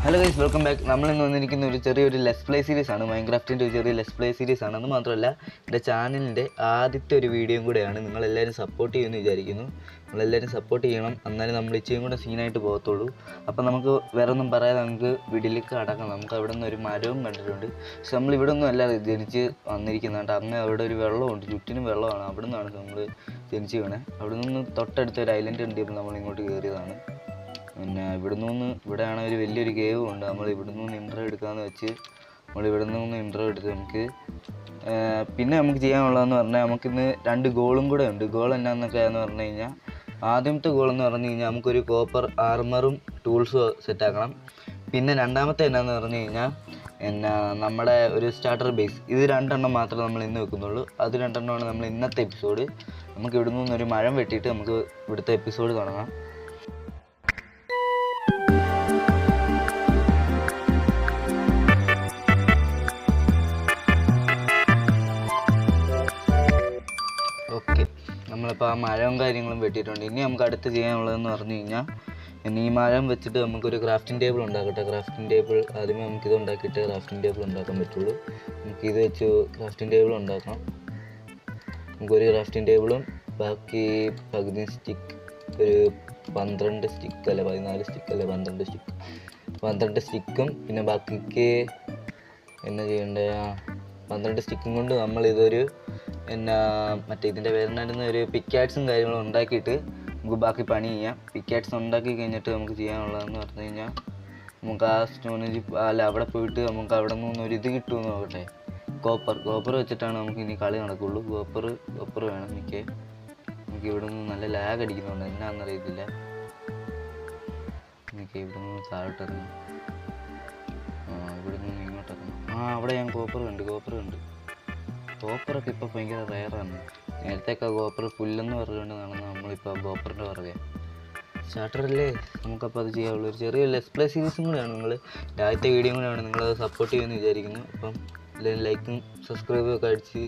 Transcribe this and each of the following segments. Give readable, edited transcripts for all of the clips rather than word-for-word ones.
Hello guys, welcome back. നമ്മളിന്ന് വന്നിരിക്കുന്ന ഒരു ചെറിയൊരു ലെറ്റ്സ് പ്ലേ സീരീസ് ആണ്. മൈൻക്രാഫ്റ്റിൻ്റെ ഒരു ചെറിയ ലെറ്റ്സ് പ്ലേ സീരീസ് ആണ്. അത് മാത്രമല്ല എൻ്റെ ചാനലിൻ്റെ ആദ്യത്തെ ഒരു വീഡിയോയും കൂടെയാണ്. നിങ്ങളെല്ലാവരും സപ്പോർട്ട് ചെയ്യുമെന്ന് വിചാരിക്കുന്നു. നിങ്ങളെല്ലാവരും സപ്പോർട്ട് ചെയ്യണം, എന്നാലും നമ്മൾ ഇച്ചിരി കൂടെ സീനായിട്ട് പോകത്തുള്ളൂ. അപ്പം നമുക്ക് വേറെ ഒന്നും പറയാതെ നമുക്ക് വീട്ടിലേക്ക് കടക്കാം. നമുക്ക് അവിടെ നിന്ന് ഒരു മരവും കണ്ടിട്ടുണ്ട്. പക്ഷെ നമ്മൾ ഇവിടെ ഒന്നും അല്ല ജനിച്ച് വന്നിരിക്കുന്നുണ്ട്. അങ്ങ് അവിടെ ഒരു വെള്ളമുണ്ട്, ചുറ്റിനും വെള്ളമാണ്. അവിടെ നിന്നാണ് നമ്മൾ ജനിച്ച് വീണേ. അവിടെ നിന്ന് തൊട്ടടുത്ത ഒരു ഐലൻഡ് ഉണ്ട്. ഇപ്പോൾ നമ്മൾ ഇങ്ങോട്ട് കയറിയതാണ്. പിന്നെ ഇവിടെയാണ് ഒരു വലിയൊരു കേവ് ഉണ്ട്. നമ്മൾ ഇവിടെ നിന്ന് ഇൻട്രോ എടുക്കാമെന്ന് വെച്ച് ഇവിടെ നിന്ന് ഇൻട്രോ എടുത്ത് പിന്നെ നമുക്ക് ചെയ്യാനുള്ളതെന്ന് പറഞ്ഞാൽ നമുക്കിന്ന് 2 ഗോളും കൂടെ ഉണ്ട്. ഗോൾ എന്നാന്നൊക്കെയാണെന്ന് പറഞ്ഞു കഴിഞ്ഞാൽ, ആദ്യത്തെ ഗോൾ എന്ന് പറഞ്ഞു കഴിഞ്ഞാൽ നമുക്കൊരു കോപ്പർ ആർമറും ടൂൾസും സെറ്റാക്കണം. പിന്നെ രണ്ടാമത്തെ എന്നാന്ന് പറഞ്ഞു കഴിഞ്ഞാൽ നമ്മുടെ ഒരു സ്റ്റാർട്ടർ ബേസ്. ഇത് 2 എണ്ണം മാത്രമേ നമ്മൾ ഇന്ന് വെക്കുന്നുള്ളൂ. അത് 2 എണ്ണമാണ് നമ്മൾ ഇന്നത്തെ എപ്പിസോഡ്. നമുക്ക് ഇവിടെ നിന്നൊരു മരം വെട്ടിയിട്ട് നമുക്ക് ഇവിടുത്തെ എപ്പിസോഡ് തുടങ്ങാം. ഓക്കെ, നമ്മളിപ്പോൾ ആ മരവും കാര്യങ്ങളും വെട്ടിയിട്ടുണ്ട്. ഇനി നമുക്ക് അടുത്ത് ചെയ്യാനുള്ളതെന്ന് പറഞ്ഞു കഴിഞ്ഞാൽ, ഇനി ഈ മരം വെച്ചിട്ട് നമുക്കൊരു ക്രാഫ്റ്റിംഗ് ടേബിൾ ഉണ്ടാക്കട്ടെ. ക്രാഫ്റ്റിംഗ് ടേബിൾ ആദ്യമേ നമുക്കിത് ഉണ്ടാക്കിയിട്ട് ക്രാഫ്റ്റിംഗ് ടേബിൾ ഉണ്ടാക്കാൻ പറ്റുള്ളൂ. നമുക്കിത് വെച്ച് ക്രാഫ്റ്റിംഗ് ടേബിൾ ഉണ്ടാക്കാം. നമുക്കൊരു ക്രാഫ്റ്റിംഗ് ടേബിളും ബാക്കി പകുതി സ്റ്റിക്ക്, ഒരു 12 സ്റ്റിക്ക് അല്ലെ 14 സ്റ്റിക്ക് അല്ലെ 12 സ്റ്റിക്കും പിന്നെ ബാക്കിക്ക് എന്നാ ചെയ്യണ്ടേ, 12 സ്റ്റിക്കും കൊണ്ട് നമ്മളിതൊരു മറ്റേ ഇതിൻ്റെ പേരിനായിരുന്ന ഒരു പിക്കാറ്റ്സും കാര്യങ്ങളും ഉണ്ടാക്കിയിട്ട് നമുക്ക് ബാക്കി പണി ചെയ്യാം. പിക്കാറ്റ്സ് ഉണ്ടാക്കി കഴിഞ്ഞിട്ട് നമുക്ക് ചെയ്യാനുള്ളതെന്ന് പറഞ്ഞു കഴിഞ്ഞാൽ, നമുക്ക് ആ സ്റ്റോണേജ് അവിടെ പോയിട്ട് നമുക്ക് അവിടെ നിന്ന് ഒരു ഇത് കിട്ടുമെന്ന് നോക്കട്ടെ. കോപ്പർ വെച്ചിട്ടാണ് നമുക്ക് ഇനി കളി നടക്കുള്ളൂ. കോപ്പർ വേണം എനിക്ക് ഇവിടെ നിന്ന് നല്ല ലാഗ് അടിക്കുന്നുണ്ട്, എന്നാന്നറിയത്തില്ല. എനിക്ക് ഇവിടെ നിന്ന് താഴോട്ടിറങ്ങി, ഇവിടെ നിന്ന് ഇങ്ങോട്ടിറങ്ങി. അവിടെ ഞാൻ കോപ്പർ കണ്ട്. കോപ്പറൊക്കെ ഇപ്പോൾ ഭയങ്കര റെയറാണ്. നേരത്തെയൊക്കെ കോപ്പർ പുല്ലെന്ന് പറഞ്ഞുകൊണ്ട് നടന്ന് നമ്മളിപ്പോൾ കോപ്പറിൻ്റെ പുറകെ. സ്റ്റാർട്ടറല്ലേ, നമുക്കപ്പോൾ അത് ചെയ്യാവുള്ളൂ. ഒരു ചെറിയ ലെറ്റ്സ് പ്ലേ സീരീസും കൂടെയാണ്. ആദ്യത്തെ വീഡിയോ കൂടെയാണ്. നിങ്ങളത് സപ്പോർട്ട് ചെയ്യുമെന്ന് വിചാരിക്കുന്നു. അപ്പം എല്ലാവരും ലൈക്കും സബ്സ്ക്രൈബും ഒക്കെ അടിച്ച്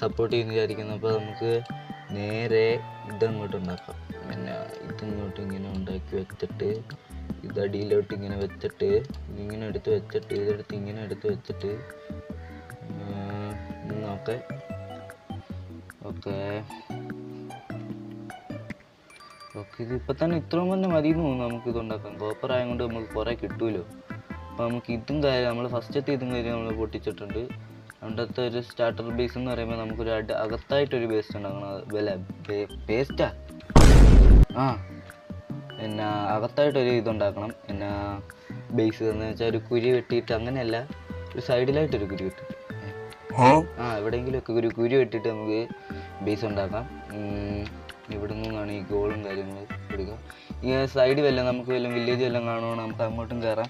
സപ്പോർട്ട് ചെയ്യുമെന്ന് വിചാരിക്കുന്നു. അപ്പോൾ നമുക്ക് നേരെ ഇതങ്ങോട്ട് ഉണ്ടാക്കാം. പിന്നെ ഇതിങ്ങോട്ട് ഇങ്ങനെ ഉണ്ടാക്കി വെച്ചിട്ട്, ഇതടിയിലോട്ട് ഇങ്ങനെ വെച്ചിട്ട്, ഇതിങ്ങനെ എടുത്ത് വെച്ചിട്ട്, ഇതെടുത്ത് ഇങ്ങനെ എടുത്ത് വെച്ചിട്ട് ഓക്കെ ഇതിപ്പോൾ തന്നെ ഇത്രയും തന്നെ മതി എന്ന് തോന്നുന്നു. നമുക്കിത് ഉണ്ടാക്കാം. കോപ്പർ ആയതുകൊണ്ട് നമുക്ക് കുറേ കിട്ടുമല്ലോ. അപ്പോൾ നമുക്ക് ഇതും കാര്യം നമ്മൾ ഫസ്റ്റത്തെ ഇതും കാര്യം നമ്മൾ പൊട്ടിച്ചിട്ടുണ്ട്. രണ്ടത്തെ ഒരു സ്റ്റാർട്ടർ ബേസ് എന്ന് പറയുമ്പോൾ നമുക്കൊരു അകത്തായിട്ടൊരു പേസ്റ്റ് ഉണ്ടാക്കണം. പേസ്റ്റാ പിന്നെ അകത്തായിട്ടൊരു ഇതുണ്ടാക്കണം. പിന്നെ ബേസ് എന്ന് വെച്ചാൽ ഒരു കുരി വെട്ടിയിട്ട്, അങ്ങനെയല്ല, ഒരു സൈഡിലായിട്ടൊരു കുരി വെട്ടിയിട്ട്, എവിടെയെങ്കിലുമൊക്കെ ഒരു കുരി വെട്ടിയിട്ട് നമുക്ക് ബേസ് ഉണ്ടാക്കാം. ഇവിടെ നിന്നാണ് ഈ ഗോളും കാര്യങ്ങളും എടുക്കുക. ഈ സൈഡ് വല്ലതും നമുക്ക് വല്ലതും വില്ലേജ് വല്ലതും കാണുവാണ്, നമുക്ക് അങ്ങോട്ടും കയറാം.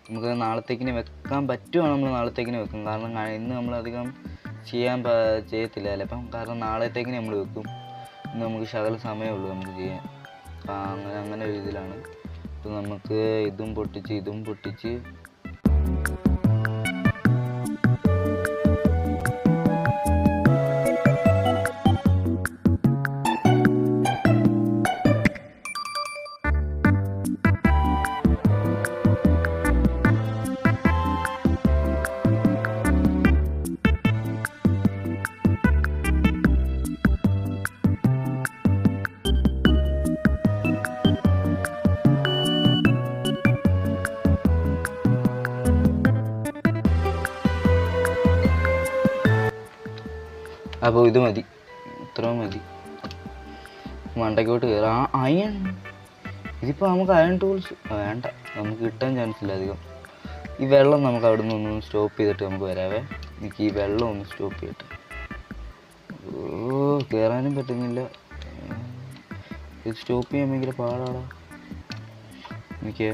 നമുക്ക് നാളത്തേക്കിന് വെക്കാൻ പറ്റുവാണ്, നമ്മൾ നാളത്തേക്കിന് വെക്കും. കാരണം ഇന്ന് നമ്മളധികം ചെയ്യത്തില്ല ചിലപ്പം. കാരണം നാളത്തേക്കിന് നമ്മൾ വെക്കും. ഇന്ന് നമുക്ക് ശകല സമയമുള്ളൂ നമുക്ക് ചെയ്യാൻ. അങ്ങനെ ഒരു ഇതിലാണ്. അപ്പോൾ നമുക്ക് ഇതും പൊട്ടിച്ച് അപ്പോൾ ഇത് മതി, ഇത്രയും മതി. മണ്ടയ്ക്കോട്ട് കയറാം. അയൺ, ഇതിപ്പോൾ നമുക്ക് അയൺ ടൂൾസ് വേണ്ട, നമുക്ക് കിട്ടാൻ ചാൻസ് ഇല്ല അധികം. ഈ വെള്ളം നമുക്ക് അവിടെ നിന്ന് സ്റ്റോപ്പ് ചെയ്തിട്ട് നമുക്ക് വരാവേ. എനിക്ക് ഈ വെള്ളം ഒന്ന് സ്റ്റോപ്പ് ചെയ്യട്ടെ. കയറാനും പറ്റുന്നില്ല. ഇത് സ്റ്റോപ്പ് ചെയ്യാൻ ഭയങ്കര പാടാടാ. എനിക്ക്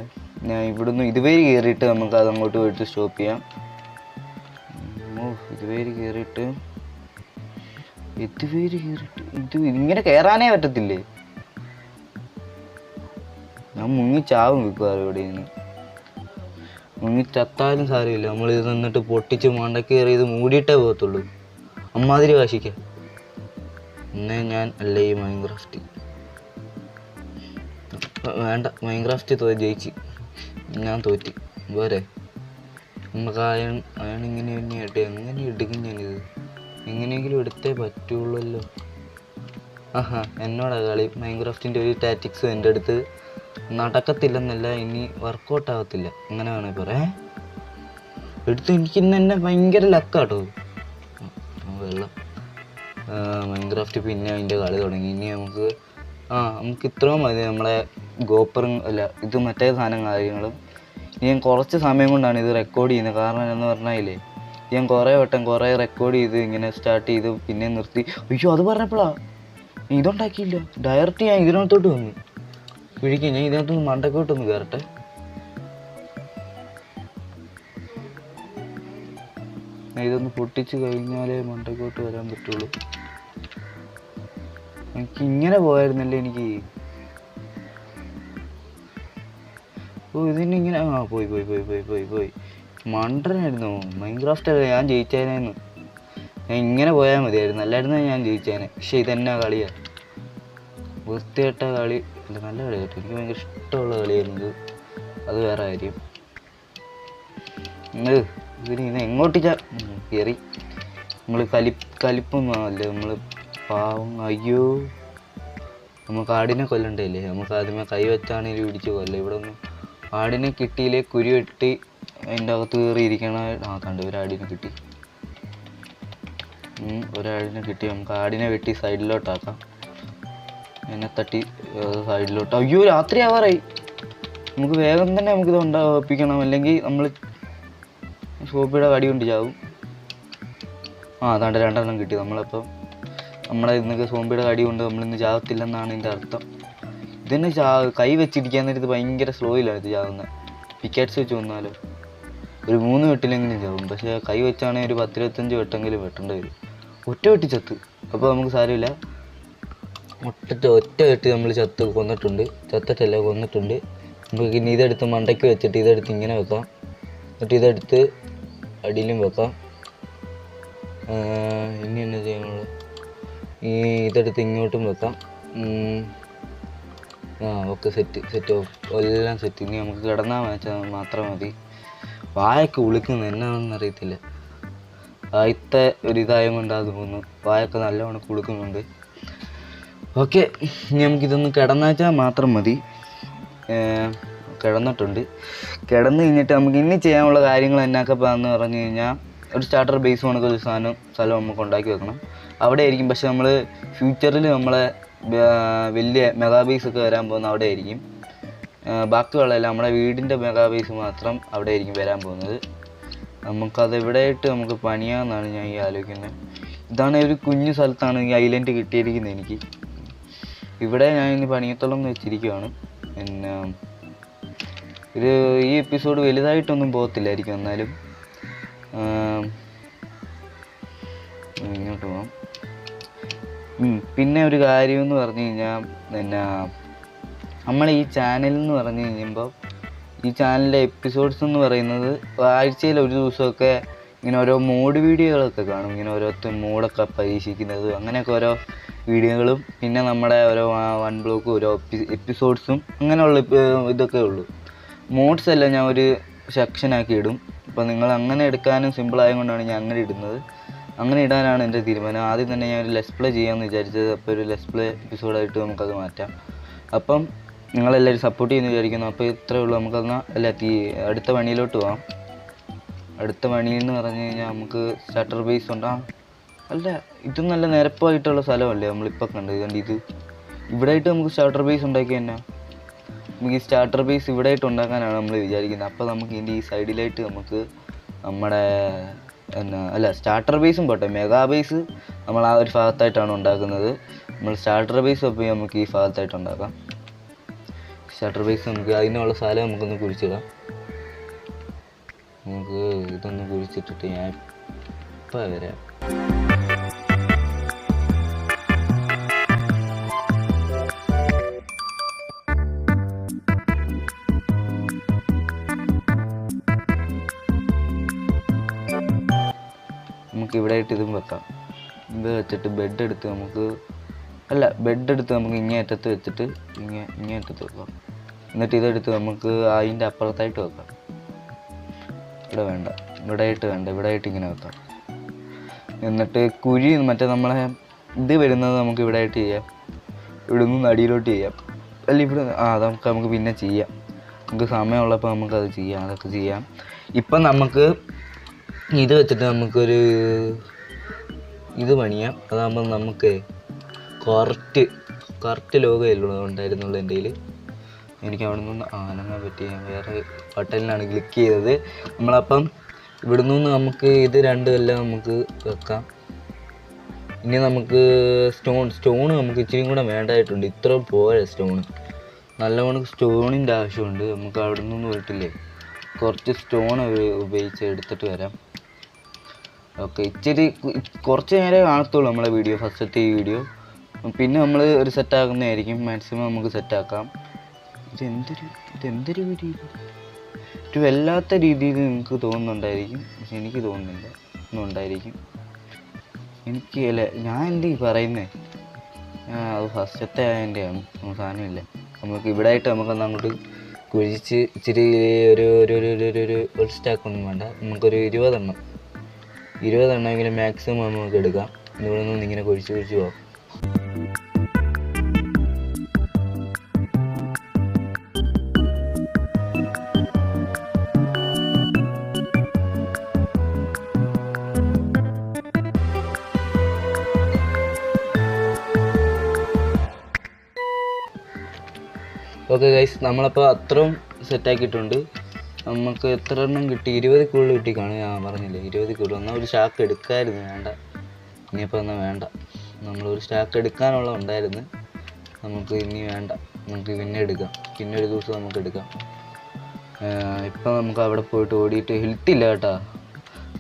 ഞാൻ ഇവിടുന്ന് ഇതുവരെ കയറിയിട്ട് നമുക്ക് അത് അങ്ങോട്ട് പോയിട്ട് സ്റ്റോപ്പ് ചെയ്യാം. ഇതുവരെ കയറിയിട്ട് ഇങ്ങനെ കയറാനേ പറ്റത്തില്ലേ. ഞാൻ മുങ്ങിച്ചാവും വെക്കുവാറ്. ഇവിടെ നിന്ന് മുങ്ങിച്ചത്താലും സാരമില്ല. നമ്മളിത് നിന്നിട്ട് പൊട്ടിച്ച് മണ്ടക്ക് കയറി ഇത് മൂടിയിട്ടേ പോകത്തുള്ളൂ. അമ്മാതിരി വാശിക്കാം. എന്നേ ഞാൻ അല്ല ഈ മൈൻക്രാഫ്റ്റ് വേണ്ട. മൈൻക്രാഫ്റ്റ് ജയിച്ച് ഞാൻ തോറ്റി. പോരെ. നമുക്ക് അയൺ ഇങ്ങനെ തന്നെ ആയിട്ട് എങ്ങനെ എടുക്കും ഞാനിത്? എങ്ങനെയെങ്കിലും എടുത്തേ പറ്റുള്ളല്ലോ. ആഹാ, എന്നോടാ കളി. മൈൻക്രാഫ്റ്റിൻ്റെ ഒരു ടാറ്റിക്സ് എൻ്റെ അടുത്ത് നടക്കത്തില്ലെന്നല്ല, ഇനി വർക്കൗട്ട് ആകത്തില്ല, അങ്ങനെ വേണമെങ്കിൽ പറയാം. എടുത്ത് എനിക്ക് ഇന്ന് തന്നെ ഭയങ്കര ലക്കാട്ടോ. വെള്ളം മൈൻക്രാഫ്റ്റ് പിന്നെ അതിൻ്റെ കളി തുടങ്ങി. ഇനി നമുക്ക് ഇത്രയും മതി. നമ്മളെ ഗോപ്പറും അല്ല ഇത് മറ്റേ സാധനം കാര്യങ്ങളും. ഞാൻ കുറച്ച് സമയം കൊണ്ടാണ് ഇത് റെക്കോർഡ് ചെയ്യുന്നത്. കാരണം എന്ന് പറഞ്ഞാലേ ഞാൻ കുറേ റെക്കോർഡ് ചെയ്ത് ഇങ്ങനെ സ്റ്റാർട്ട് ചെയ്ത് പിന്നെ നിർത്തി. അയ്യോ, അത് പറഞ്ഞപ്പോഴാ ഇതുണ്ടാക്കിയില്ല. ഡയറക്റ്റ് ഞാൻ ഇതിനകത്തോട്ട് വന്നു പിടിക്കും. ഞാൻ ഇതിനകത്തൊന്ന് മണ്ടക്കോട്ടൊന്ന് കയറട്ടെ. ഇതൊന്ന് പൊട്ടിച്ച് കഴിഞ്ഞാലേ മണ്ടക്കോട്ട് വരാൻ പറ്റുള്ളൂ. എനിക്ക് ഇങ്ങനെ പോയായിരുന്നല്ലേ എനിക്ക്. ഇതിനിങ്ങനെ പോയി മണ്ടനായിരുന്നു. മൈൻക്രാഫ്റ്റ് ഞാൻ ജയിച്ചേനേന്ന്. ഞാൻ ഇങ്ങനെ പോയാൽ മതിയായിരുന്നു, അല്ലായിരുന്നു ഞാൻ ജയിച്ചേനെ. പക്ഷെ ഇതെന്നാ കളിയാ, വൃത്തികെട്ട കളി. അല്ല, നല്ല കളി കേട്ടോ. എനിക്ക് ഭയങ്കര ഇഷ്ടമുള്ള കളിയായിരുന്നു. അത് വേറെ കാര്യം. ഇതിന് എങ്ങോട്ട് കയറി നമ്മൾ കലിപ്പൊന്നും അല്ലേ നമ്മൾ പാവം. അയ്യോ, നമുക്ക് ആടിനെ കൊല്ലണ്ടല്ലേ. നമുക്ക് ആദ്യമേ കൈ വെച്ചാണെങ്കിലും ഇടിച്ച് കൊല്ലാം. ഇവിടെ ഒന്നും ആടിനെ കിട്ടിയില്ലേ. കുരു വെട്ടി അതിൻ്റെ അകത്ത് കയറിയിരിക്കണ. കണ്ട് ഒരാടിനെ കിട്ടി. ഒരാടിനെ കിട്ടി. നമുക്ക് ആടിനെ വെട്ടി സൈഡിലോട്ടാക്കാം. എന്നെ തട്ടി സൈഡിലോട്ട്. അയ്യോ, രാത്രി ആവാറായി. നമുക്ക് വേഗം തന്നെ നമുക്കിത് ഉണ്ടാപ്പിക്കണം, അല്ലെങ്കിൽ നമ്മൾ സോപ്പിയുടെ കടി കൊണ്ട് ചാവും. അതാണ്ട് 2 എണ്ണം കിട്ടി. നമ്മളപ്പം നമ്മുടെ ഇന്നൊക്കെ സോമ്പിയുടെ കടി കൊണ്ട് നമ്മളിന്ന് ചാവത്തില്ലെന്നാണ് ഇതിൻ്റെ അർത്ഥം. ഇതന്നെ കൈ വെച്ചിരിക്കാൻ നേരത്ത് ഭയങ്കര സ്ലോയിലാണ് ഇത് ചാവുന്നത്. പിക്കാറ്റ്സ് വെച്ച് വന്നാലോ ഒരു 3 വെട്ടിലെങ്കിലും ചാവും. പക്ഷേ കൈ വെച്ചാണെങ്കിൽ ഒരു 10-25 വെട്ടെങ്കിലും വെട്ടേണ്ടി വരും. ഒറ്റ വെട്ടി ചത്ത്. അപ്പോൾ നമുക്ക് സാരമില്ല. ഒറ്റ വെട്ടി നമ്മൾ കൊന്നിട്ടുണ്ട്. നമുക്ക് ഇനി ഇതെടുത്ത് മണ്ടയ്ക്ക് വെച്ചിട്ട് ഇതെടുത്ത് ഇങ്ങനെ വെക്കാം. എന്നിട്ട് ഇതെടുത്ത് അടിയിലും വെക്കാം. ഇനി എന്നാ ചെയ്യാനുള്ളത്? ഇതെടുത്ത് ഇങ്ങോട്ടും വെക്കാം. ഓക്കെ, സെറ്റ് എല്ലാം സെറ്റ്. ഇനി നമുക്ക് കിടന്നാൽ വെച്ചാൽ മാത്രം മതി. വായൊക്കെ ഉളിക്കുന്നത് എന്നാണെന്ന് അറിയത്തില്ല. ആദ്യത്തെ ഒരിതായ കൊണ്ടാണ് തോന്നുന്നു. വായൊക്കെ നല്ലവണ്ണം കുളുക്കുന്നുണ്ട്. ഓക്കെ, ഇനി നമുക്കിതൊന്ന് കിടന്നുവെച്ചാൽ മാത്രം മതി. കിടന്നിട്ടുണ്ട്. കിടന്നു കഴിഞ്ഞിട്ട് നമുക്ക് ഇനി ചെയ്യാനുള്ള കാര്യങ്ങൾ എന്നൊക്കെ എന്ന് പറഞ്ഞു കഴിഞ്ഞാൽ ഒരു സ്റ്റാർട്ടർ ബേസ് കണക്ക് ഒരു സ്ഥലം നമുക്ക് ഉണ്ടാക്കി വെക്കണം. അവിടെ ആയിരിക്കും. പക്ഷെ നമ്മൾ ഫ്യൂച്ചറിൽ നമ്മളെ വലിയ മെഗാ ബേസ് ഒക്കെ വരാൻ പോകുന്നത് അവിടെ ആയിരിക്കും. ബാക്കിയുള്ളതല്ല, നമ്മുടെ വീടിൻ്റെ മെഗാ ബേസ് മാത്രം അവിടെ ആയിരിക്കും വരാൻ പോകുന്നത്. നമുക്കത് എവിടെയായിട്ട് നമുക്ക് പണിയാമെന്നാണ് ഞാൻ ഈ ആലോചിക്കുന്നത്. ഇതാണ് ഒരു കുഞ്ഞു സ്ഥലത്താണ് ഈ ഐലൻഡ് കിട്ടിയിരിക്കുന്നത് എനിക്ക്. ഇവിടെ ഞാൻ ഇനി പണിയത്തോളം എന്ന് വെച്ചിരിക്കുകയാണ്. പിന്നെ ഈ എപ്പിസോഡ് വലുതായിട്ടൊന്നും പോകത്തില്ലായിരിക്കും. എന്നാലും ഇങ്ങോട്ട് പോകാം. പിന്നെ ഒരു കാര്യം എന്ന് പറഞ്ഞു കഴിഞ്ഞാൽ പിന്നെ നമ്മൾ ഈ ചാനൽ എന്ന് പറഞ്ഞു കഴിയുമ്പോൾ ഈ ചാനലിൻ്റെ എപ്പിസോഡ്സ് എന്ന് പറയുന്നത് ആഴ്ചയിൽ ഒരു ദിവസമൊക്കെ ഇങ്ങനെ ഓരോ മോഡ് വീഡിയോകളൊക്കെ കാണും. ഇങ്ങനെ ഓരോരുത്തർ മോഡൊക്കെ പരീക്ഷിക്കുന്നത്, അങ്ങനെയൊക്കെ ഓരോ വീഡിയോകളും പിന്നെ നമ്മുടെ ഓരോ 1 ബ്ലോക്കും ഓരോ എപ്പിസോഡ്സും അങ്ങനെയുള്ള ഇതൊക്കെ ഉള്ളൂ. മോഡ്സ് എല്ലാം ഞാൻ ഒരു സെക്ഷനാക്കി ഇടും. അപ്പോൾ നിങ്ങൾ അങ്ങനെ എടുക്കാനും സിമ്പിളായത് കൊണ്ടാണ് ഞാൻ അങ്ങനെ ഇടുന്നത്. അങ്ങനെ ഇടാനാണ് എൻ്റെ തീരുമാനം. ആദ്യം തന്നെ ഞാൻ ഒരു ലെറ്റ്സ് പ്ലേ ചെയ്യാമെന്ന് വിചാരിച്ചത്. അപ്പോൾ ഒരു ലെറ്റ്സ് പ്ലേ എപ്പിസോഡായിട്ട് നമുക്കത് മാറ്റാം. അപ്പം നിങ്ങളെല്ലാവരും സപ്പോർട്ട് ചെയ്യുമെന്ന് വിചാരിക്കുന്നു. അപ്പോൾ ഇത്രയേ ഉള്ളൂ. നമുക്കെന്നാൽ അടുത്ത പണിയിലോട്ട് പോകാം. അടുത്ത പണിയെന്ന് പറഞ്ഞു കഴിഞ്ഞാൽ നമുക്ക് സ്റ്റാർട്ടർ ബേസ് ഉണ്ടാകും. അല്ല, ഇതും നല്ല നിരപ്പായിട്ടുള്ള സ്ഥലമല്ലേ നമ്മളിപ്പോൾ കണ്ട് ഇത്. ഇവിടെയായിട്ട് നമുക്ക് സ്റ്റാർട്ടർ ബേസ് ഉണ്ടാക്കി തന്നെ. നമുക്ക് ഈ സ്റ്റാർട്ടർ ബേസ് ഇവിടെയായിട്ട് ഉണ്ടാക്കാനാണ് നമ്മൾ വിചാരിക്കുന്നത്. അപ്പോൾ നമുക്ക് ഇതിൻ്റെ ഈ സൈഡിലായിട്ട് നമുക്ക് നമ്മുടെ സ്റ്റാർട്ടർ ബേസും പോട്ടെ, മെഗാ ബേസ് നമ്മൾ ആ ഒരു ഭാഗത്തായിട്ടാണ് ഉണ്ടാക്കുന്നത്. നമ്മൾ സ്റ്റാർട്ടർ ബേസ് അപ്പോൾ നമുക്ക് ഈ ഭാഗത്തായിട്ട് ഉണ്ടാക്കാം. സ്റ്റാർട്ടർ ബേസ് നമുക്ക് അതിനുള്ള സ്ഥലം നമുക്കൊന്ന് കുഴിച്ചിടാം. നമുക്ക് ഇതൊന്ന് കുഴിച്ചിട്ടിട്ട് ഞാൻ ഇപ്പം വരാം. നമുക്ക് ഇവിടെ ആയിട്ട് ഇതും വെക്കാം. ഇത് വെച്ചിട്ട് ബെഡ് എടുത്ത് നമുക്ക് ഇങ്ങേ അറ്റത്ത് വെച്ചിട്ട് ഇങ്ങേ അറ്റത്ത് വെക്കാം. എന്നിട്ട് ഇതെടുത്ത് നമുക്ക് അതിൻ്റെ അപ്പുറത്തായിട്ട് വെക്കാം. ഇവിടെ വേണ്ട, ഇവിടെ ആയിട്ട് ഇങ്ങനെ വെക്കാം. എന്നിട്ട് കുഴി മറ്റേ നമ്മളെ ഇത് വരുന്നത് നമുക്ക് ഇവിടെ ആയിട്ട് ചെയ്യാം, ഇവിടെ നിന്ന് അടിയിലോട്ട് ചെയ്യാം. അല്ല ഇവിടെ അതൊക്കെ നമുക്ക് പിന്നെ ചെയ്യാം, നമുക്ക് സമയമുള്ളപ്പോൾ നമുക്കത് ചെയ്യാം, അതൊക്കെ ചെയ്യാം. ഇപ്പം നമുക്ക് ഇത് വെച്ചിട്ട് നമുക്കൊരു ഇത് പണിയാം. അതാകുമ്പോൾ നമുക്ക് കറക്റ്റ് ലോഗോ ഉണ്ടായിരുന്നുള്ളൂ എൻ്റെ കയ്യിൽ. എനിക്ക് അവിടെ നിന്ന് അനങ്ങാൻ പറ്റി, ഞാൻ വേറെ ബട്ടണിലാണ് ക്ലിക്ക് ചെയ്തത്. നമ്മളപ്പം ഇവിടെ നിന്ന് നമുക്ക് ഇത് രണ്ടും എല്ലാം നമുക്ക് വെക്കാം. ഇനി നമുക്ക് സ്റ്റോൺ നമുക്ക് ഇച്ചിരി കൂടെ വേണ്ടതായിട്ടുണ്ട്. ഇത്ര പോരാ സ്റ്റോണ്, നല്ലവണ്ണം സ്റ്റോണിൻ്റെ ആവശ്യമുണ്ട്. നമുക്ക് അവിടെ നിന്ന് പോയിട്ടില്ലേ കുറച്ച് സ്റ്റോൺ ഉപയോഗിച്ച് എടുത്തിട്ട് വരാം. ഓക്കെ, കുറച്ച് നേരം കാണത്തുള്ളൂ നമ്മളെ വീഡിയോ, ഫസ്റ്റത്തെ ഈ വീഡിയോ. പിന്നെ നമ്മൾ ഒരു സെറ്റാക്കുന്നതായിരിക്കും, മാക്സിമം നമുക്ക് സെറ്റാക്കാം. ഇതെന്തൊരു വീഡിയോ, ഒരു വല്ലാത്ത രീതിയിൽ നിങ്ങൾക്ക് തോന്നുന്നുണ്ടായിരിക്കും, പക്ഷെ എനിക്ക് തോന്നുന്നില്ല, ഒന്നും ഉണ്ടായിരിക്കും. എനിക്ക് അല്ലേ, ഞാൻ എന്ത് പറയുന്നേ, അത് ഫസ്റ്റത്തെ അതിൻ്റെയാണ്, സാധനമില്ല. നമുക്ക് ഇവിടെ ആയിട്ട് നമുക്കൊന്ന് അങ്ങോട്ട് കുഴിച്ച് ഇച്ചിരി ഒരു സ്റ്റാക്കൊന്നും വേണ്ട, നമുക്കൊരു 20 എണ്ണമെങ്കിലും മാക്സിമം നമുക്ക് എടുക്കാം. ഇവിടെ നിന്ന് ഇങ്ങനെ കുഴിച്ച് പോകാം. ഓക്കെ ഗൈസ്, നമ്മളപ്പോൾ അത്രയും സെറ്റാക്കിയിട്ടുണ്ട്. നമുക്ക് എത്ര എണ്ണം കിട്ടി? 20 കൂടുതൽ കിട്ടിക്കാണ്, ഞാൻ പറഞ്ഞില്ലേ 20 കൂടുതൽ. എന്നാൽ ഒരു സ്റ്റാക്ക് എടുക്കാമായിരുന്നു, വേണ്ട, ഇനിയിപ്പോൾ എന്നാൽ വേണ്ട. നമ്മളൊരു സ്റ്റാക്ക് എടുക്കാനുള്ള ഉണ്ടായിരുന്നു, നമുക്ക് ഇനി വേണ്ട, നമുക്ക് പിന്നെ എടുക്കാം, പിന്നെ ഒരു ദിവസം നമുക്ക് എടുക്കാം. ഇപ്പം നമുക്ക് അവിടെ പോയിട്ട് ഓടിയിട്ട് ഹെൽത്തില്ല കേട്ടോ.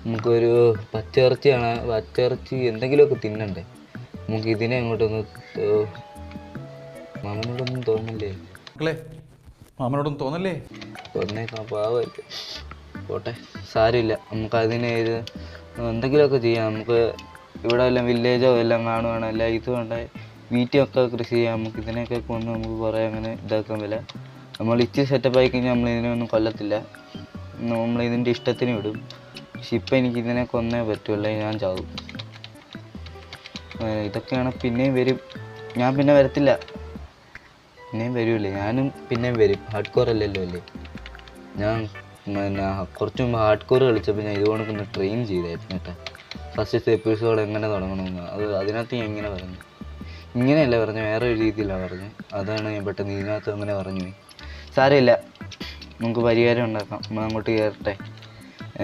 നമുക്കൊരു പച്ചിറച്ചി എന്തെങ്കിലുമൊക്കെ തിന്നണ്ടേ. നമുക്ക് ഇതിനെ അങ്ങോട്ടൊന്ന് മാമനോടൊന്നും തോന്നില്ലേ? മാമനോടൊന്നും തോന്നല്ലേ? തോന്നേക്കാം, പാവല്ലേ, പോട്ടെ, സാരമില്ല. നമുക്ക് അതിന് എന്തെങ്കിലുമൊക്കെ ചെയ്യാം. നമുക്ക് ഇവിടെ എല്ലാം വില്ലേജോ എല്ലാം കാണുവാണ്, എല്ലാം ഇത് വേണ്ട വീട്ടിലൊക്കെ കൃഷി ചെയ്യാം. നമുക്ക് ഇതിനെയൊക്കെ കൊണ്ട് നമുക്ക് കുറേ അങ്ങനെ ഇതാക്കാൻ വില. നമ്മൾ ഇച്ചിരി സെറ്റപ്പ് ആയി കഴിഞ്ഞാൽ നമ്മൾ ഇതിനൊന്നും കൊല്ലത്തില്ല, നമ്മൾ ഇതിൻ്റെ ഇഷ്ടത്തിന് വിടും. പക്ഷെ ഇപ്പം എനിക്ക് ഇതിനെ കൊന്നേ പറ്റുമല്ലേ, ഞാൻ ചാവും. ഇതൊക്കെയാണ്. പിന്നെയും വരും, ഞാൻ പിന്നെ വരത്തില്ല, പിന്നെയും വരുമല്ലേ, ഞാനും പിന്നെയും വരും. ഹാർഡ് കോർ അല്ലല്ലോ അല്ലേ. ഞാൻ കുറച്ച് മുമ്പ് ഹാർഡ് കോർ കളിച്ചപ്പോൾ ഞാൻ ഇതുകൊണ്ടൊക്കെ ട്രെയിൻ ചെയ്തായിരുന്നു കേട്ടോ. ഫസ്റ്റത്തെ എപ്പിസോഡ് എങ്ങനെ തുടങ്ങണമെന്ന് അതിനകത്ത് ഞാൻ ഇങ്ങനെ പറഞ്ഞു, ഇങ്ങനെയല്ല പറഞ്ഞു, വേറെ ഒരു രീതിയിലാണ് പറഞ്ഞു. അതാണ് ഞാൻ പെട്ടെന്ന് ഇതിനകത്ത് അങ്ങനെ പറഞ്ഞു പോയി. സാരമില്ല, നമുക്ക് പരിഹാരം ഉണ്ടാക്കാം. നമ്മൾ അങ്ങോട്ട് കയറട്ടെ.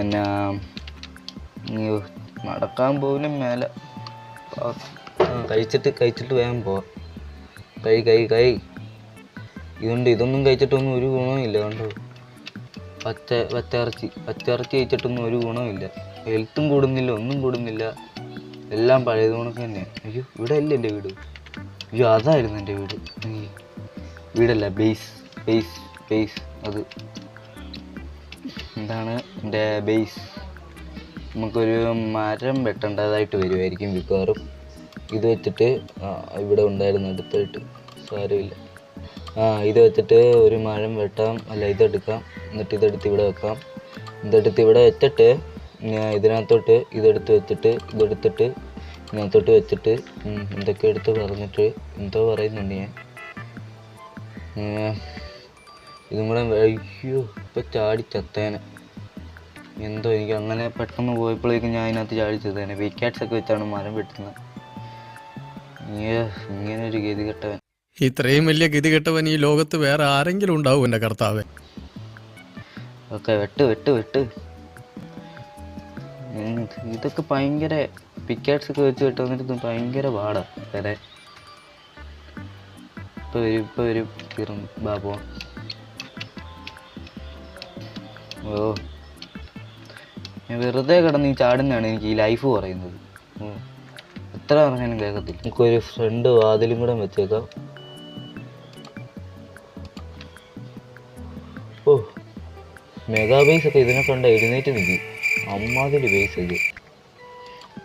എന്നാ നടക്കാൻ പോലും മേലെ കഴിച്ചിട്ട് വേഗം പോവാം. കൈ ഇതൊന്നും കഴിച്ചിട്ടൊന്നും ഒരു ഗുണമില്ല കണ്ടോ. പച്ചിറച്ചി കഴിച്ചിട്ടൊന്നും ഒരു ഗുണമില്ല. ഹെൽത്തും കൂടുന്നില്ല, ഒന്നും കൂടുന്നില്ല, എല്ലാം പഴയത് കണക്ക് തന്നെ. അയ്യോ, ഇവിടെ അല്ലേ എൻ്റെ വീട്? അയ്യോ, അതായിരുന്നു എൻ്റെ വീട്. വീടല്ല, ബേസ് അത് എന്താണ് എൻ്റെ ബേസ്. നമുക്കൊരു മരം വെട്ടേണ്ടതായിട്ട് വരുമായിരിക്കും മിക്കവാറും. ഇത് വെച്ചിട്ട് ഇവിടെ ഉണ്ടായിരുന്നു അടുത്തായിട്ട്, സാരമില്ല. ഇത് വെച്ചിട്ട് ഒരു മരം വെട്ടാം, അല്ല ഇതെടുക്കാം, എന്നിട്ട് ഇതെടുത്ത് ഇവിടെ വെക്കാം. ഇതെടുത്ത് ഇവിടെ വെച്ചിട്ട് ഇതിനകത്തോട്ട് ഇതെടുത്തിട്ട് ഇതിനകത്തോട്ട് വെച്ചിട്ട് എന്തൊക്കെ എടുത്ത് പറഞ്ഞിട്ട് എന്തോ പറയുന്നുണ്ട് ഞാൻ. ഇതും കൂടെ അയ്യോ ഇപ്പം ചാടി ചത്തേനെ. എന്തോ എനിക്ക് അങ്ങനെ പെട്ടെന്ന് പോയപ്പോഴേക്കും ഞാൻ അതിനകത്ത് ചാടി ചത്തേനെ. വിക്കാറ്റ്സ് ഒക്കെ വെച്ചാണ് മരം വെട്ടുന്നത്. ഇങ്ങനെ ഒരു ഗതി കെട്ടവൻ, ഇത്രയും വലിയ ഗതികെട്ടവൻ ഈ ലോകത്ത് വേറെ ആരെങ്കിലും ഉണ്ടാവും എൻ്റെ കർത്താവേ. ഓക്കെ, വെട്ട്. ഇതൊക്കെ ഭയങ്കര പിക്കാറ്റ്സ് ഒക്കെ വെച്ച് വെട്ട് വന്നിട്ട് ഭയങ്കര പാടാ വരെ. ഇപ്പൊ വരും തീർന്നു ബാബോ. ഓ, ഞാൻ വെറുതെ കിടന്ന് ഈ ചാടുന്നതാണ് എനിക്ക് ഈ ലൈഫ് പറയുന്നത്. എത്ര പറഞ്ഞാലും കേൾക്കത്തില്ല. നമുക്കൊരു ഫ്രണ്ട് വാതിലും കൂടെ വെച്ചേക്കാം. ഓ, മെഗാ ബേസ് ഒക്കെ ഇതിനെ കണ്ട എഴുന്നേറ്റ് നിൽക്കും. അമ്മാതിരി ബേസ് ഇത്,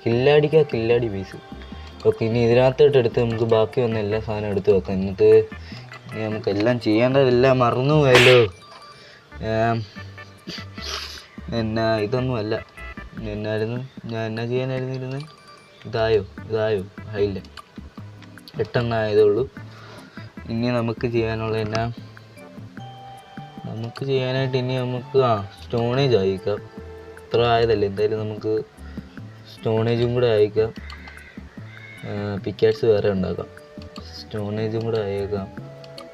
കില്ലാടി ബേസ്. ഓക്കെ, ഇനി ഇതിനകത്തോട്ട് എടുത്ത് നമുക്ക് ബാക്കി വന്ന എല്ലാ സാധനവും എടുത്ത് വെക്കാം. എന്നിട്ട് നമുക്കെല്ലാം ചെയ്യേണ്ടതെല്ലാം മറന്നു പോയല്ലോ. എന്നാ ഇതൊന്നുമല്ല. എന്നായിരുന്നു ഞാൻ എന്നാ ചെയ്യാനായിരുന്നു ഇരുന്നത്? ഇതായോ ആയില്ല. 8 ആയതേ ഉള്ളൂ. ഇനി നമുക്ക് ചെയ്യാനുള്ള എന്നാ, നമുക്ക് ചെയ്യാനായിട്ട് ഇനി നമുക്ക് സ്റ്റോണേജ് അയക്കാം. ഇത്ര ആയതല്ലേ, എന്തായാലും നമുക്ക് സ്റ്റോണേജും കൂടെ അയക്കാം. പിക്കാറ്റ്സ് വേറെ ഉണ്ടാക്കാം. സ്റ്റോണേജും കൂടെ അയക്കാം.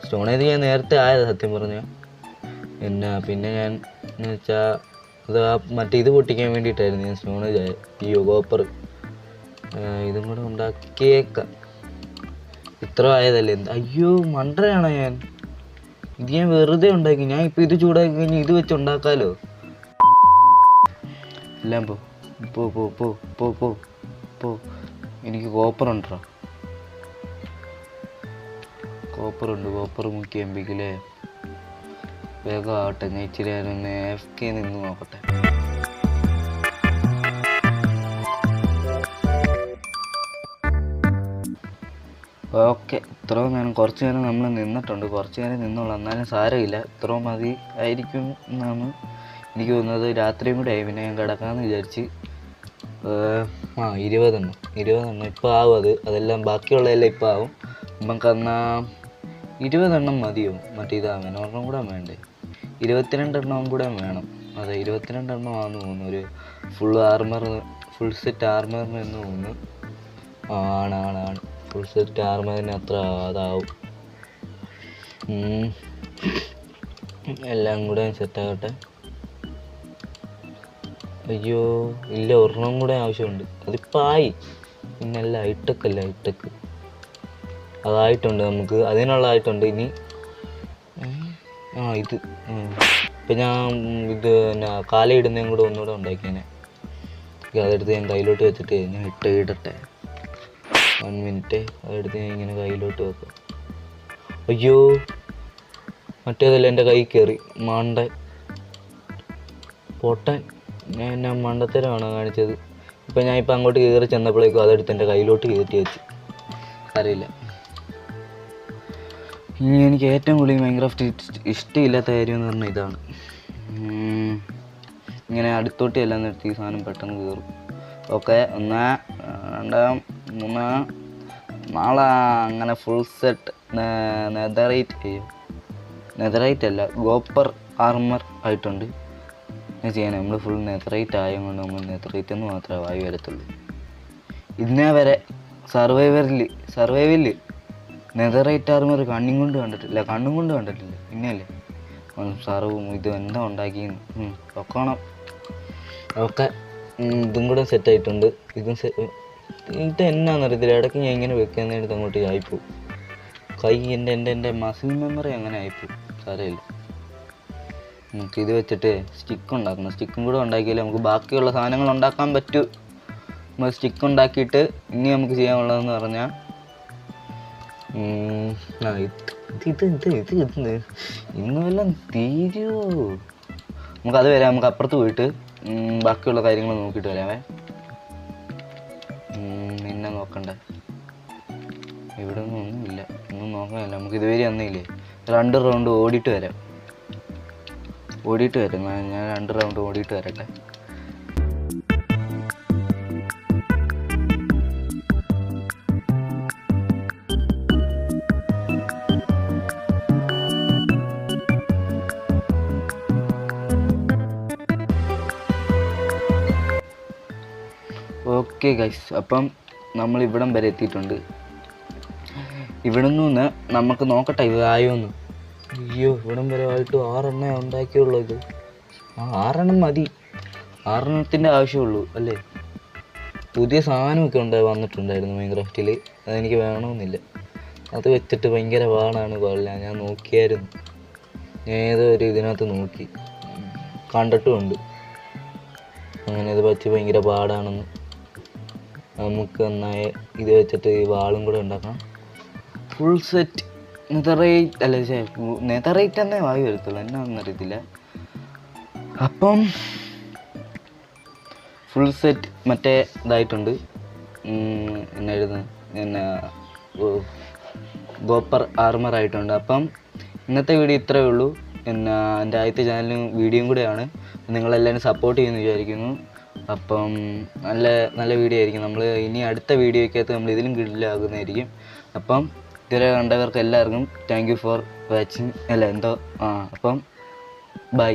സ്റ്റോണേജ് ഞാൻ നേരത്തെ ആയത് സത്യം പറഞ്ഞാൽ. പിന്നെ ഞാൻ എന്ന് വെച്ചാൽ അത് മറ്റേ ഇത് പൊട്ടിക്കാൻ വേണ്ടിയിട്ടായിരുന്നു ഞാൻ സ്റ്റോണേജ് ആയത്. ഈ കോപ്പർ ഇതും കൂടെ ഉണ്ടാക്കിയേക്കാം. ഇത്ര ആയതല്ലേ. അയ്യോ മണ്ടനാണോ ഞാൻ? ഇത് ഞാൻ വെറുതെ ഉണ്ടാക്കി. ഞാൻ ഇപ്പോൾ ഇത് ചൂടാക്കി കഴിഞ്ഞാൽ ഇത് വെച്ച് ഉണ്ടാക്കാമല്ലോ. എല്ലാം പോ പോ പോ പോ പോ പോ പോ എനിക്ക് കോപ്പറുണ്ടോ? കോപ്പറുണ്ട്. കോപ്പർ മുക്കിയമ്പിക്കല്ലേ. വേഗം ആവട്ടെ. ഞാൻ ഇച്ചിരി നേരം ഒന്ന് FK നിന്ന് നോക്കട്ടെ. ഓക്കെ, ഇത്രയും നേരം കുറച്ച് നേരം നമ്മൾ നിന്നിട്ടുണ്ട്. കുറച്ച് നേരം നിന്നോളാം, എന്നാലും സാരമില്ല. ഇത്രയും മതി ആയിരിക്കും എന്നാണ് എനിക്ക് തോന്നുന്നത്. രാത്രിയും കൂടെ ആയി. പിന്നെ ഞാൻ കിടക്കാമെന്ന് വിചാരിച്ച്. 20 എണ്ണം ഇപ്പോൾ ആവും. അതെല്ലാം ബാക്കിയുള്ളതെല്ലാം ഇപ്പോൾ ആവും. നമുക്കെന്നാൽ 20 എണ്ണം മതിയോ? മറ്റേ ഇതാവാൻ ഒരെണ്ണം കൂടെ വേണ്ടേ? 22 എണ്ണം കൂടെ വേണം. അതെ, 22 എണ്ണമാണെന്ന് തോന്നുന്നു. ഒരു ഫുൾ സെറ്റ് ആർമറിന് എന്ന് തോന്നുന്നു. ആണ് ഫുൾ സെറ്റ് ആർമറിന് അത്ര അതാവും. എല്ലാം കൂടെ സെറ്റാകട്ടെ. അയ്യോ ഇല്ല, ഒരെണ്ണം കൂടെ ആവശ്യമുണ്ട്. അതിപ്പോൾ ആയി. പിന്നല്ല ഹൈടെക്ക് അതായിട്ടുണ്ട്. നമുക്ക് അതിനുള്ളതായിട്ടുണ്ട്. ഇനി ഇത് ഇപ്പം ഞാൻ ഇത് പിന്നെ കാലയിടുന്നതും കൂടെ ഒന്നുകൂടെ ഉണ്ടാക്കിയേനെ. അതെടുത്ത് ഞാൻ കയ്യിലോട്ട് വെച്ചിട്ട് ഞാൻ ഇടട്ടെ. 1 മിനിറ്റ്. അതെടുത്ത് ഞാൻ ഇങ്ങനെ കയ്യിലോട്ട് വെക്കാം. അയ്യോ മറ്റേതല്ല, എൻ്റെ കൈ കയറി. പൊട്ടൻ. ഞാൻ മണ്ടത്തരമാണ് കാണിച്ചത്. ഇപ്പം ഞാൻ ഇപ്പം അങ്ങോട്ട് കയറി ചെന്നപ്പോഴേക്കും അതെടുത്ത് എൻ്റെ കയ്യിലോട്ട് കയറ്റി വെച്ചു. അറിയില്ല. ഇനി എനിക്ക് ഏറ്റവും കൂടുതൽ മൈൻക്രാഫ്റ്റ് ഇഷ്ടമില്ലാത്ത കാര്യം എന്ന് പറഞ്ഞാൽ ഇതാണ്. ഇങ്ങനെ അടുത്തോട്ട് എല്ലാം നിർത്തി ഈ സാധനം പെട്ടെന്ന് കയറും. ഓക്കെ, 1 2 3 നാളെ അങ്ങനെ ഫുൾ സെറ്റ് നെതറൈറ്റ് അല്ല, കോപ്പർ ആർമർ ആയിട്ടുണ്ട്. ചെയ്യാൻ നമ്മൾ ഫുൾ നെതറൈറ്റ് ആയതുകൊണ്ട് നമ്മൾ നെതറൈറ്റ് എന്ന് മാത്രമേ വായി വരത്തുള്ളൂ. ഇന്നേ വരെ സർവൈവലിൽ നെതറൈറ്റ് ആർമർ കണ്ണും കൊണ്ട് കണ്ടിട്ടില്ല. പിന്നെയല്ലേ സർവും ഇത് എന്താ ഉണ്ടാക്കിയെന്ന് വെക്കണം. ഓക്കെ, ഇതും കൂടെ സെറ്റായിട്ടുണ്ട്. ഇത് എന്നാന്നറിയത്തില്ല. ഇടയ്ക്ക് ഞാൻ ഇങ്ങനെ വെക്കുന്നതിനടുത്ത് അങ്ങോട്ട് ആയിപ്പോവും. കൈ എൻ്റെ മസിൽ മെമ്മറി അങ്ങനെ ആയിപ്പോവും. സാരമില്ല. നമുക്ക് ഇത് വെച്ചിട്ട് സ്റ്റിക്ക് ഉണ്ടാക്കണം. സ്റ്റിക്കും കൂടെ ഉണ്ടാക്കിയാലേ നമുക്ക് ബാക്കിയുള്ള സാധനങ്ങൾ ഉണ്ടാക്കാൻ പറ്റൂ. നമ്മൾ സ്റ്റിക്ക് ഉണ്ടാക്കിയിട്ട് ഇനി നമുക്ക് ചെയ്യാനുള്ളതെന്ന് പറഞ്ഞാൽ ഇന്നെല്ലാം തീരുമോ? നമുക്കത് വരാം. നമുക്ക് അപ്പുറത്ത് പോയിട്ട് ബാക്കിയുള്ള കാര്യങ്ങൾ നോക്കിയിട്ട് വരാമേ. നിന്നെ നോക്കണ്ടേ? ഇവിടെ ഒന്നുമില്ല, ഒന്നും നോക്കാനില്ല. നമുക്ക് ഇതുവരെ ഒന്നുമില്ലേ. 2 റൗണ്ട് ഓടിയിട്ട് വരാം. ഞാൻ 2 റൗണ്ട് ഓടിയിട്ട് വരട്ടെ. ഓക്കെ ഗൈസ്, അപ്പം നമ്മൾ ഇവിടം വരെ എത്തിയിട്ടുണ്ട്. ഇവിടെ നിന്ന് നമുക്ക് നോക്കട്ടെ ഇത് ആയോന്ന്. അയ്യോ, ഇവിടം വരെ ആയിട്ട് 6 എണ്ണേ ഉണ്ടാക്കിയുള്ളൂ. ഇത് 6 എണ്ണം മതി. 6 എണ്ണത്തിൻ്റെ ആവശ്യമുള്ളൂ അല്ലേ? പുതിയ സാധനമൊക്കെ വന്നിട്ടുണ്ടായിരുന്നു മൈൻക്രാഫ്റ്റിൽ. അതെനിക്ക് വേണമെന്നില്ല. അത് വെച്ചിട്ട് ഭയങ്കര പാടാണ്. കൊള്ളാൻ ഞാൻ നോക്കിയായിരുന്നു. ഞാൻ ഏതോ ഒരു ഇതിനകത്ത് നോക്കി കണ്ടിട്ടുമുണ്ട്. അങ്ങനെ ഇത് വെച്ച് ഭയങ്കര പാടാണെന്ന്. നമുക്ക് എന്നാൽ ഇത് വെച്ചിട്ട് ഈ വാളും കൂടെ ഉണ്ടാക്കണം. ഫുൾ സെറ്റ് നെതറൈറ്റ് എന്നേ വായി വരത്തുള്ളൂ. എന്നാണെന്ന് അറിയത്തില്ല. അപ്പം ഫുൾ സെറ്റ് മറ്റേ ഇതായിട്ടുണ്ട്. എന്നായിരുന്നു കോപ്പർ ആർമർ ആയിട്ടുണ്ട്. അപ്പം ഇന്നത്തെ വീഡിയോ ഇത്രയേ ഉള്ളൂ. എന്നാ എൻ്റെ ആദ്യത്തെ ചാനലും വീഡിയോയും കൂടെയാണ്. നിങ്ങളെല്ലാവരും സപ്പോർട്ട് ചെയ്യുമെന്ന് വിചാരിക്കുന്നു. അപ്പം നല്ല നല്ല വീഡിയോ ആയിരിക്കും. നമ്മൾ ഇനി അടുത്ത വീഡിയോയ്ക്കകത്ത് നമ്മൾ ഇതിലും കിടിലാകുന്നതായിരിക്കും. അപ്പം ഇതുവരെ കണ്ടവർക്ക് എല്ലാവർക്കും താങ്ക് യു ഫോർ വാച്ചിങ്. അപ്പം ബൈ.